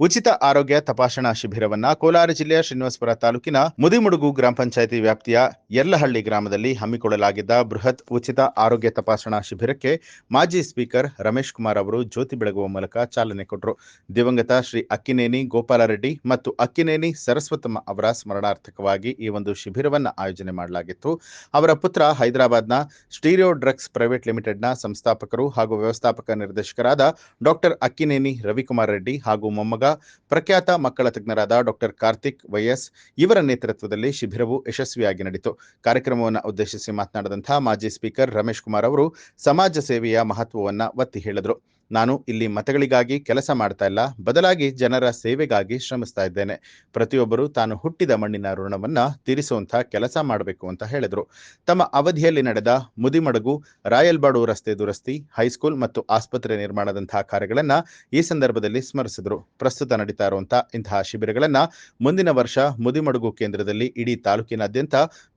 ಉಚಿತ ಆರೋಗ್ಯ ತಪಾಸಣಾ ಶಿಬಿರವನ್ನ ಕೋಲಾರ ಜಿಲ್ಲೆಯ ಶ್ರೀನಿವಾಸಪುರ ತಾಲೂಕಿನ ಮುದಿಮುಡುಗು ಗ್ರಾಮ ಪಂಚಾಯಿತಿ ವ್ಯಾಪ್ತಿಯ ಯರ್ಲಹಳ್ಳಿ ಗ್ರಾಮದಲ್ಲಿ ಹಮ್ಮಿಕೊಳ್ಳಲಾಗಿದ್ದ ಬೃಹತ್ ಉಚಿತ ಆರೋಗ್ಯ ತಪಾಸಣಾ ಶಿಬಿರಕ್ಕೆ ಮಾಜಿ ಸ್ಪೀಕರ್ ರಮೇಶ್ ಕುಮಾರ್ ಅವರು ಜ್ಯೋತಿ ಬೆಳಗುವ ಮೂಲಕ ಚಾಲನೆ ಕೊಟ್ಟರು. ದಿವಂಗತ ಶ್ರೀ ಅಕ್ಕಿನೇನಿ ಗೋಪಾಲರೆಡ್ಡಿ ಮತ್ತು ಅಕ್ಕಿನೇನಿ ಸರಸ್ವತಮ್ಮ ಅವರ ಸ್ಮರಣಾರ್ಥಕವಾಗಿ ಈ ಒಂದು ಶಿಬಿರವನ್ನು ಆಯೋಜನೆ ಮಾಡಲಾಗಿತ್ತು. ಅವರ ಪುತ್ರ ಹೈದರಾಬಾದ್ನ ಸ್ಟೀರಿಯೋ ಡ್ರಗ್ಸ್ ಪ್ರೈವೇಟ್ ಲಿಮಿಟೆಡ್ನ ಸಂಸ್ಥಾಪಕರು ಹಾಗೂ ವ್ಯವಸ್ಥಾಪಕ ನಿರ್ದೇಶಕರಾದ ಡಾಕ್ಟರ್ ಅಕ್ಕಿನೇನಿ ರವಿಕುಮಾರ್ ರೆಡ್ಡಿ ಹಾಗೂ ಮೊಮ್ಮಗ ಪ್ರಖ್ಯಾತ ಮಕ್ಕಳ ತಜ್ಞರಾದ ಡಾಕ್ಟರ್ ಕಾರ್ತಿಕ್ ವೈಎಸ್ ಇವರ ನೇತೃತ್ವದಲ್ಲಿ ಶಿಬಿರವು ಯಶಸ್ವಿಯಾಗಿ ನಡೆಯಿತು. ಕಾರ್ಯಕ್ರಮವನ್ನು ಉದ್ದೇಶಿಸಿ ಮಾತನಾಡಿದಂತಹ ಮಾಜಿ ಸ್ಪೀಕರ್ ರಮೇಶ್ ಕುಮಾರ್ ಅವರು ಸಮಾಜ ಸೇವೆಯ ಮಹತ್ವವನ್ನು ಒತ್ತಿ ಹೇಳಿದರು. ನಾನು ಇಲ್ಲಿ ಮತಗಳಿಗಾಗಿ ಕೆಲಸ ಮಾಡ್ತಾ ಇಲ್ಲ, ಬದಲಾಗಿ ಜನರ ಸೇವೆಗಾಗಿ ಶ್ರಮಿಸ್ತಾ ಇದ್ದೇನೆ. ಪ್ರತಿಯೊಬ್ಬರು ತಾನು ಹುಟ್ಟಿದ ಮಣ್ಣಿನ ಋಣವನ್ನ ತೀರಿಸುವಂತಹ ಕೆಲಸ ಮಾಡಬೇಕು ಅಂತ ಹೇಳಿದರು. ತಮ್ಮ ಅವಧಿಯಲ್ಲಿ ನಡೆದ ಮುದಿಮಡಗು ರಾಯಲ್ಬಾಡು ರಸ್ತೆ ದುರಸ್ತಿ, ಹೈಸ್ಕೂಲ್ ಮತ್ತು ಆಸ್ಪತ್ರೆ ನಿರ್ಮಾಣದಂತಹ ಕಾರ್ಯಗಳನ್ನ ಈ ಸಂದರ್ಭದಲ್ಲಿ ಸ್ಮರಿಸಿದರು. ಪ್ರಸ್ತುತ ನಡೀತಾ ಇರುವಂತಹ ಇಂತಹ ಶಿಬಿರಗಳನ್ನ ಮುಂದಿನ ವರ್ಷ ಮುದಿಮಡಗು ಕೇಂದ್ರದಲ್ಲಿ ಇಡೀ ತಾಲೂಕಿನಾದ್ಯಂತ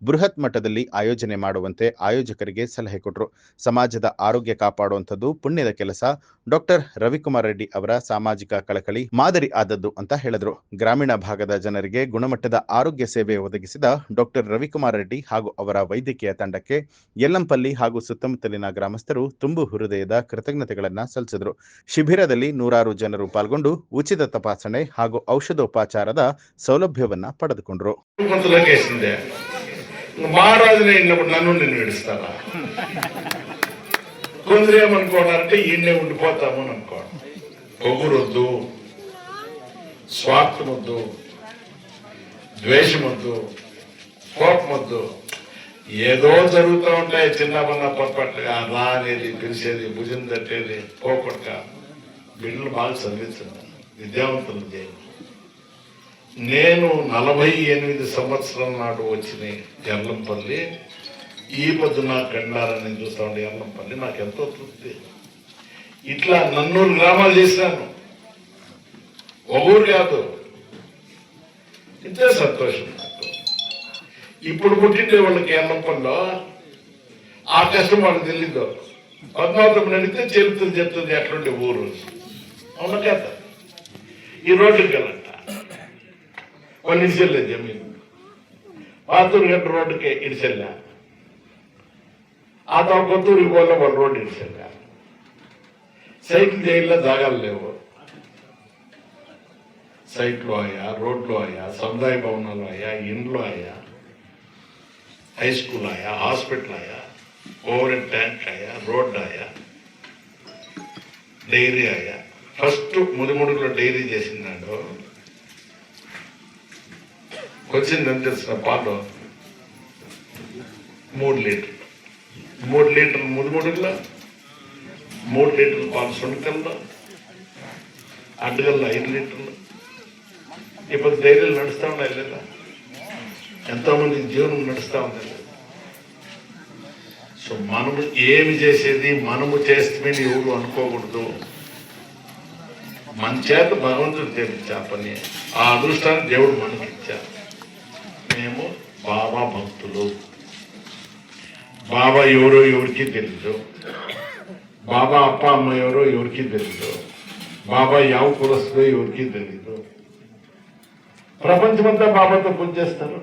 ಬೃಹತ್ ಮಟ್ಟದಲ್ಲಿ ಆಯೋಜನೆ ಮಾಡುವಂತೆ ಆಯೋಜಕರಿಗೆ ಸಲಹೆ ಕೊಟ್ಟರು. ಸಮಾಜದ ಆರೋಗ್ಯ ಕಾಪಾಡುವಂಥದ್ದು ಪುಣ್ಯದ ಕೆಲಸ. ಡಾಕ್ಟರ್ ರವಿಕುಮಾರ್ ರೆಡ್ಡಿ ಅವರ ಸಾಮಾಜಿಕ ಕಳಕಳಿ ಮಾದರಿ ಆದದ್ದು ಅಂತ ಹೇಳಿದ್ರು. ಗ್ರಾಮೀಣ ಭಾಗದ ಜನರಿಗೆ ಗುಣಮಟ್ಟದ ಆರೋಗ್ಯ ಸೇವೆ ಒದಗಿಸಿದ ಡಾಕ್ಟರ್ ರವಿಕುಮಾರ್ ರೆಡ್ಡಿ ಹಾಗೂ ಅವರ ವೈದ್ಯಕೀಯ ತಂಡಕ್ಕೆ ಯಲ್ಲಂಪಲ್ಲಿ ಹಾಗೂ ಸುತ್ತಮುತ್ತಲಿನ ಗ್ರಾಮಸ್ಥರು ತುಂಬು ಹೃದಯದ ಕೃತಜ್ಞತೆಗಳನ್ನ ಸಲ್ಲಿಸಿದರು. ಶಿಬಿರದಲ್ಲಿ ನೂರಾರು ಜನರು ಪಾಲ್ಗೊಂಡು ಉಚಿತ ತಪಾಸಣೆ ಹಾಗೂ ಔಷಧೋಪಚಾರದ ಸೌಲಭ್ಯವನ್ನ ಪಡೆದುಕೊಂಡರು. కొందరేమనుకోవాలంటే ఈయనే ఉండిపోతాము అని అనుకోవడం. పొగురొద్దు, స్వార్థమొద్దు, ద్వేషమొద్దు, కోపమొద్దు. ఏదో జరుగుతూ ఉంటాయి చిన్నపన్న పొరపాటుగా రా అనేది పిలిచేది, భుజం తట్టేది, పోకొట్ట. బిడ్డలు బాగా చదివించండి, విద్యావంతులు చేయండి. నేను 48 సంవత్సరాల నాడు వచ్చిన ఎర్లంపల్లి ఈ పొద్దున గండారని చూస్తా ఉండే ఎర్లంపల్లి నాకు ఎంతో తృప్తి. ఇట్లా 400 గ్రామాలు చేసినాను, ఒక ఊరు కాదు. ఇంతే సంతోషం నాకు. ఇప్పుడు పుట్టిండే వాళ్ళకి ఎర్లంపల్లిలో ఆ కష్టం వాళ్ళకి తెలీదు. పద్మావతం నడితే చెప్తుంది ఎట్లుండే ఊరు. అవునా కదా? ఈ రోడ్డుకి వెళ్ళంట వాళ్ళు ఇడిచెల్లే జమీన్, పాతూరు గంట రోడ్డుకి ఇడిచెల్లా. ఆ తర్వాత కొత్తూరికి పోలే వాళ్ళు రోడ్డు ఇడిచెల్లా. సైకిల్ చేయల్లో జాగాలు లేవు. సైట్లో అయ్యా, రోడ్లో అయ్యా, సముదాయ భవనాలు అయ్యా, ఇండ్లు అయ్యా, హై స్కూల్ అయ్యా, హాస్పిటల్ అయ్యా, ఓవర్ హెడ్ ట్యాంక్ అయ్యా, రోడ్ అయ్యా, డైరీ అయ్యా. ఫస్ట్ ముడిముడుగులో డైరీ చేసిందాడు. వచ్చిందని తెలిసిన పాలు 3 లీటర్లు, 3 లీటర్లు ముడిముడుగులో, 3 లీటర్లు పాలు సొంటకల్లో, అడ్డగల్లో 5 లీటర్లు. ఇప్పుడు డైరీలు నడుస్తూ ఉన్నాయి లేదా? ఎంతోమంది జీవనం నడుస్తూ ఉంది. సో మనము ఏమి చేసేది మనము చేస్తే ఎవరు అనుకోకూడదు. మన చేత భగవంతుడు తెప్పించా పని. ఆ అదృష్టాన్ని దేవుడు మనకిచ్చా. మేము బాబా భక్తులు. బాబా ఎవరో ఎవరికి తెలీదు. బాబా అప్ప అమ్మ ఎవరో ఎవరికి తెలీదు. బాబా యావ కులస్తుందో ఎవరికి తెలీదు. ప్రపంచమంతా బాబాతో పూజ చేస్తారు.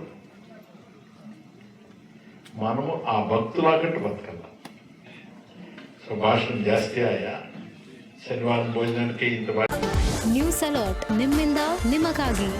మనము ఆ భక్తులాగట్టు బతకాల. సో ಭಾಷಣ ಜಾಸ್ತಿ ಆಯಾ. ಶನಿವಾರ ಭೋಜನಕ್ಕೆ ಇಂತ ನ್ಯೂಸ್ ಅಲರ್ಟ್ ನಿಮ್ಮಿಂದ ನಿಮಗಾಗಿ.